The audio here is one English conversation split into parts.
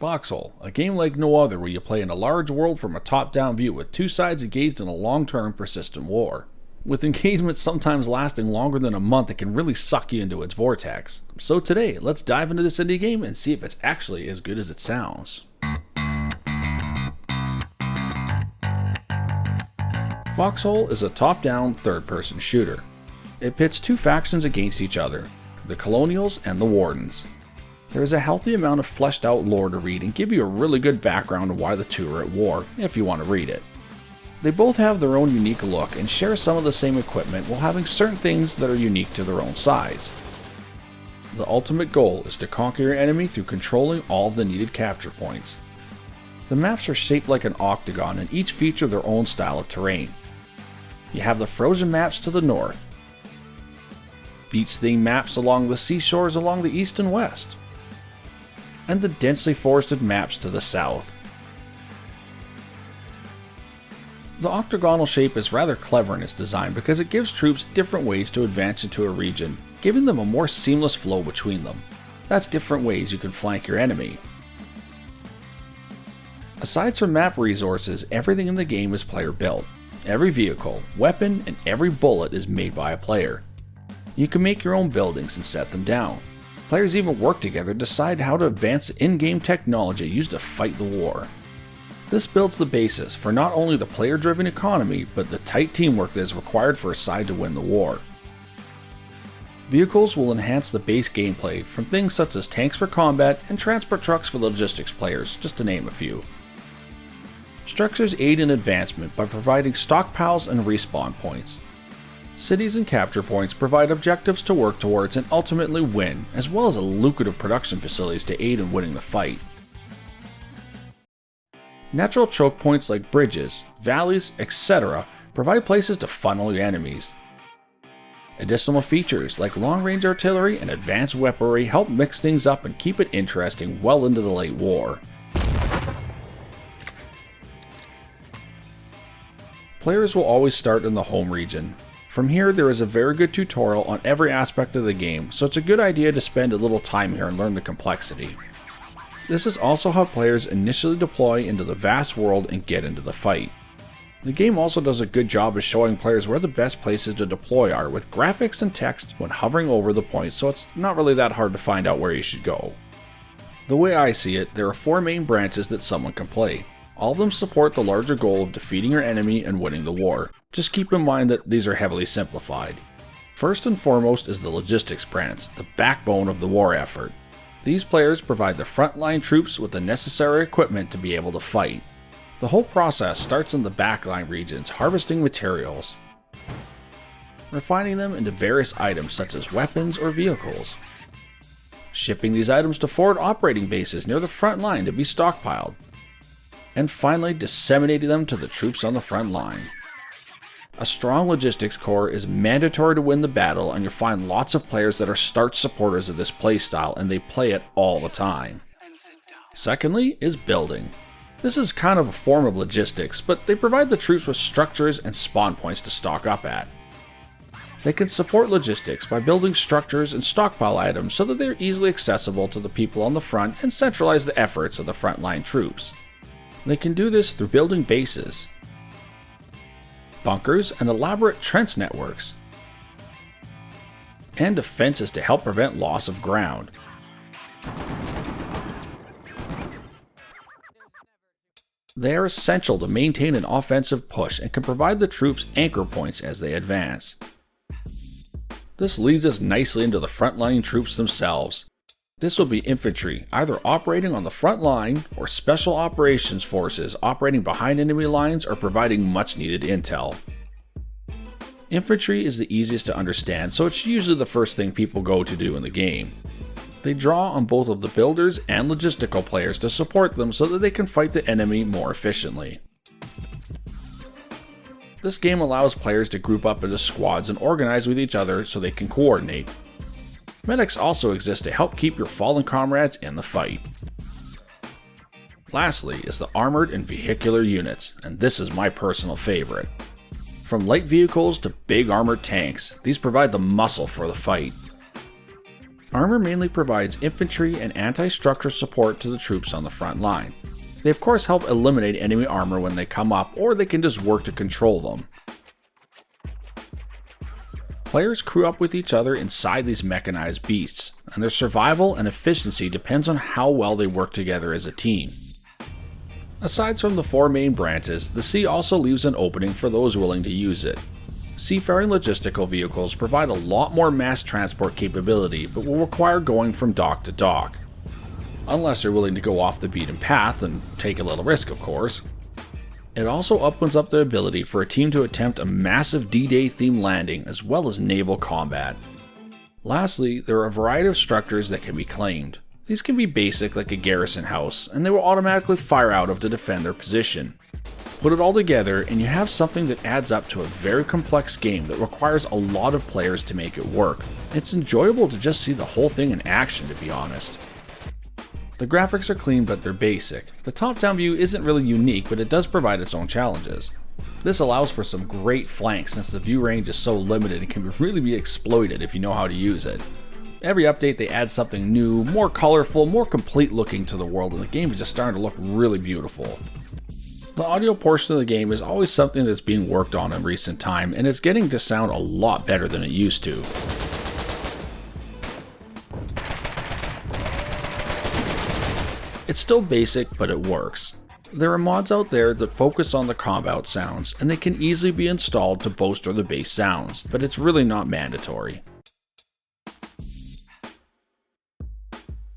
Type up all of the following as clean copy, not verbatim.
Foxhole, a game like no other where you play in a large world from a top-down view with two sides engaged in a long-term, persistent war. With engagements sometimes lasting longer than a month, it can really suck you into its vortex. So today, let's dive into this indie game and see if it's actually as good as it sounds. Foxhole is a top-down, third-person shooter. It pits two factions against each other, the Colonials and the Wardens. There is a healthy amount of fleshed out lore to read and give you a really good background on why the two are at war, if you want to read it. They both have their own unique look and share some of the same equipment while having certain things that are unique to their own sides. The ultimate goal is to conquer your enemy through controlling all of the needed capture points. The maps are shaped like an octagon and each feature their own style of terrain. You have the frozen maps to the north, beach-themed maps along the seashores along the east and west, and the densely forested maps to the south. The octagonal shape is rather clever in its design because it gives troops different ways to advance into a region, giving them a more seamless flow between them. That's different ways you can flank your enemy. Aside from map resources, everything in the game is player built. Every vehicle, weapon, and every bullet is made by a player. You can make your own buildings and set them down. Players even work together to decide how to advance the in-game technology used to fight the war. This builds the basis for not only the player-driven economy, but the tight teamwork that is required for a side to win the war. Vehicles will enhance the base gameplay from things such as tanks for combat and transport trucks for logistics players, just to name a few. Structures aid in advancement by providing stockpiles and respawn points. Cities and capture points provide objectives to work towards and ultimately win, as well as lucrative production facilities to aid in winning the fight. Natural choke points like bridges, valleys, etc. provide places to funnel your enemies. Additional features like long-range artillery and advanced weaponry help mix things up and keep it interesting well into the late war. Players will always start in the home region. From here, there is a very good tutorial on every aspect of the game, so it's a good idea to spend a little time here and learn the complexity. This is also how players initially deploy into the vast world and get into the fight. The game also does a good job of showing players where the best places to deploy are with graphics and text when hovering over the point, so it's not really that hard to find out where you should go. The way I see it, there are four main branches that someone can play. All of them support the larger goal of defeating your enemy and winning the war. Just keep in mind that these are heavily simplified. First and foremost is the logistics branch, the backbone of the war effort. These players provide the frontline troops with the necessary equipment to be able to fight. The whole process starts in the backline regions, harvesting materials, refining them into various items such as weapons or vehicles, shipping these items to forward operating bases near the front line to be stockpiled, and finally disseminating them to the troops on the front line. A strong logistics core is mandatory to win the battle, and you'll find lots of players that are starch supporters of this playstyle and they play it all the time. Secondly is building. This is kind of a form of logistics, but they provide the troops with structures and spawn points to stock up at. They can support logistics by building structures and stockpile items so that they're easily accessible to the people on the front and centralize the efforts of the frontline troops. They can do this through building bases, bunkers, and elaborate trench networks, and defenses to help prevent loss of ground. They are essential to maintain an offensive push and can provide the troops anchor points as they advance. This leads us nicely into the frontline troops themselves. This will be infantry, either operating on the front line or special operations forces operating behind enemy lines or providing much needed intel. Infantry is the easiest to understand, so it's usually the first thing people go to do in the game. They draw on both of the builders and logistical players to support them so that they can fight the enemy more efficiently. This game allows players to group up into squads and organize with each other so they can coordinate. Medics also exist to help keep your fallen comrades in the fight. Lastly is the armored and vehicular units, and this is my personal favorite. From light vehicles to big armored tanks, these provide the muscle for the fight. Armor mainly provides infantry and anti-structure support to the troops on the front line. They of course help eliminate enemy armor when they come up, or they can just work to control them. Players crew up with each other inside these mechanized beasts, and their survival and efficiency depends on how well they work together as a team. Aside from the 4 main branches, the sea also leaves an opening for those willing to use it. Seafaring logistical vehicles provide a lot more mass transport capability, but will require going from dock to dock. Unless you're willing to go off the beaten path and take a little risk, of course. It also opens up the ability for a team to attempt a massive D-Day themed landing as well as naval combat. Lastly, there are a variety of structures that can be claimed. These can be basic like a garrison house, and they will automatically fire out of to defend their position. Put it all together and you have something that adds up to a very complex game that requires a lot of players to make it work. It's enjoyable to just see the whole thing in action, to be honest. The graphics are clean, but they're basic. The top-down view isn't really unique, but it does provide its own challenges. This allows for some great flanks since the view range is so limited and can really be exploited if you know how to use it. Every update they add something new, more colorful, more complete looking to the world, and the game is just starting to look really beautiful. The audio portion of the game is always something that's being worked on in recent time, and it's getting to sound a lot better than it used to. It's still basic, but it works. There are mods out there that focus on the combat sounds, and they can easily be installed to bolster the base sounds, but it's really not mandatory.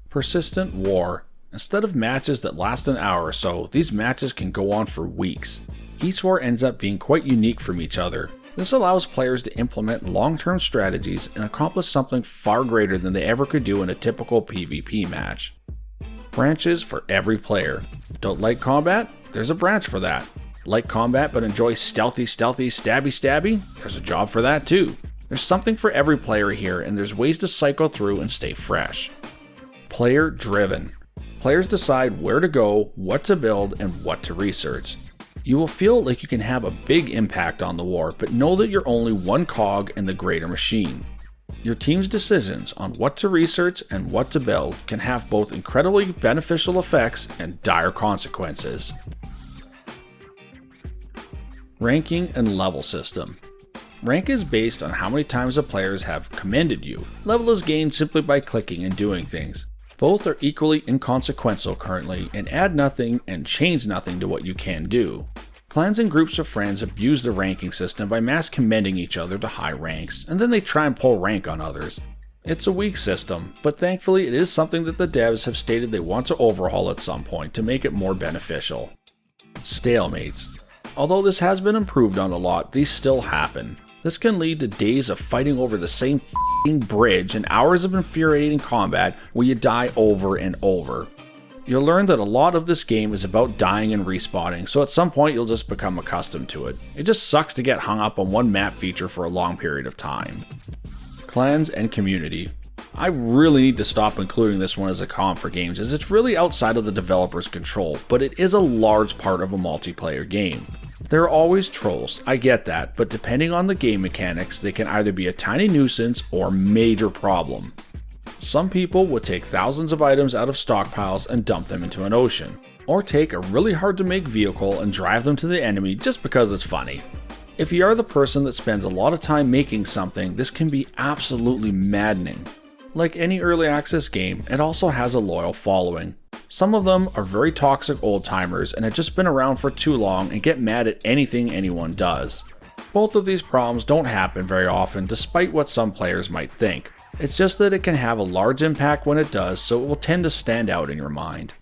Persistent War. Instead of matches that last an hour or so, these matches can go on for weeks. Each war ends up being quite unique from each other. This allows players to implement long-term strategies and accomplish something far greater than they ever could do in a typical PvP match. Branches for every player. Don't like combat? There's a branch for that. Like combat but enjoy stealthy, stabby? There's a job for that too. There's something for every player here, and there's ways to cycle through and stay fresh. Player driven. Players decide where to go, what to build, and what to research. You will feel like you can have a big impact on the war, but know that you're only one cog in the greater machine. Your team's decisions on what to research and what to build can have both incredibly beneficial effects and dire consequences. Ranking and level system. Rank is based on how many times the players have commended you. Level is gained simply by clicking and doing things. Both are equally inconsequential currently and add nothing and change nothing to what you can do. Clans and groups of friends abuse the ranking system by mass commending each other to high ranks, and then they try and pull rank on others. It's a weak system, but thankfully it is something that the devs have stated they want to overhaul at some point to make it more beneficial. Stalemates. Although this has been improved on a lot, these still happen. This can lead to days of fighting over the same bridge and hours of infuriating combat where you die over and over. You'll learn that a lot of this game is about dying and respawning, so at some point you'll just become accustomed to it. It just sucks to get hung up on one map feature for a long period of time. Clans and community. I really need to stop including this one as a con for games, as it's really outside of the developer's control, but it is a large part of a multiplayer game. There are always trolls, I get that, but depending on the game mechanics, they can either be a tiny nuisance or major problem. Some people would take thousands of items out of stockpiles and dump them into an ocean, or take a really hard to make vehicle and drive them to the enemy just because it's funny. If you are the person that spends a lot of time making something, this can be absolutely maddening. Like any early access game, it also has a loyal following. Some of them are very toxic old-timers and have just been around for too long and get mad at anything anyone does. Both of these problems don't happen very often despite what some players might think. It's just that it can have a large impact when it does, so it will tend to stand out in your mind.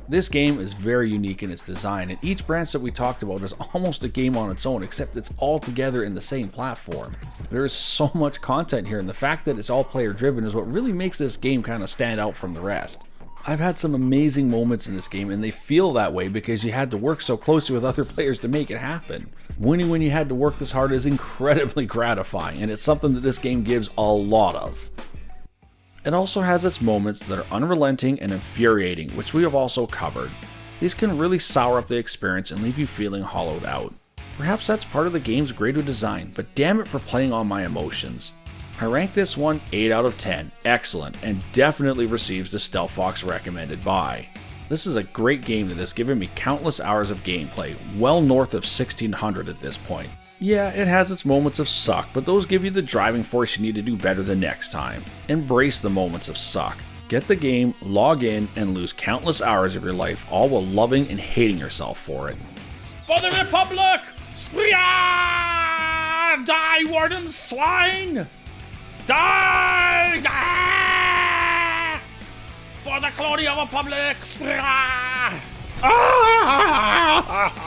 This game is very unique in its design, and each branch that we talked about is almost a game on its own, except it's all together in the same platform. There is so much content here, and the fact that it's all player driven is what really makes this game kind of stand out from the rest. I've had some amazing moments in this game, and they feel that way because you had to work so closely with other players to make it happen. Winning when you had to work this hard is incredibly gratifying, and it's something that this game gives a lot of. It also has its moments that are unrelenting and infuriating, which we have also covered. These can really sour up the experience and leave you feeling hollowed out. Perhaps that's part of the game's greater design, but damn it for playing on my emotions. I rank this one 8 out of 10, excellent, and definitely receives the Stealth Fox recommended by. This is a great game that has given me countless hours of gameplay, well north of 1600 at this point. Yeah, it has its moments of suck, but those give you the driving force you need to do better the next time. Embrace the moments of suck. Get the game, log in, and lose countless hours of your life, all while loving and hating yourself for it. For the Republic! Spree-ah! Die, Warden Swine! Die! Die! For the Colonial Republic! Spree-ah! Ah!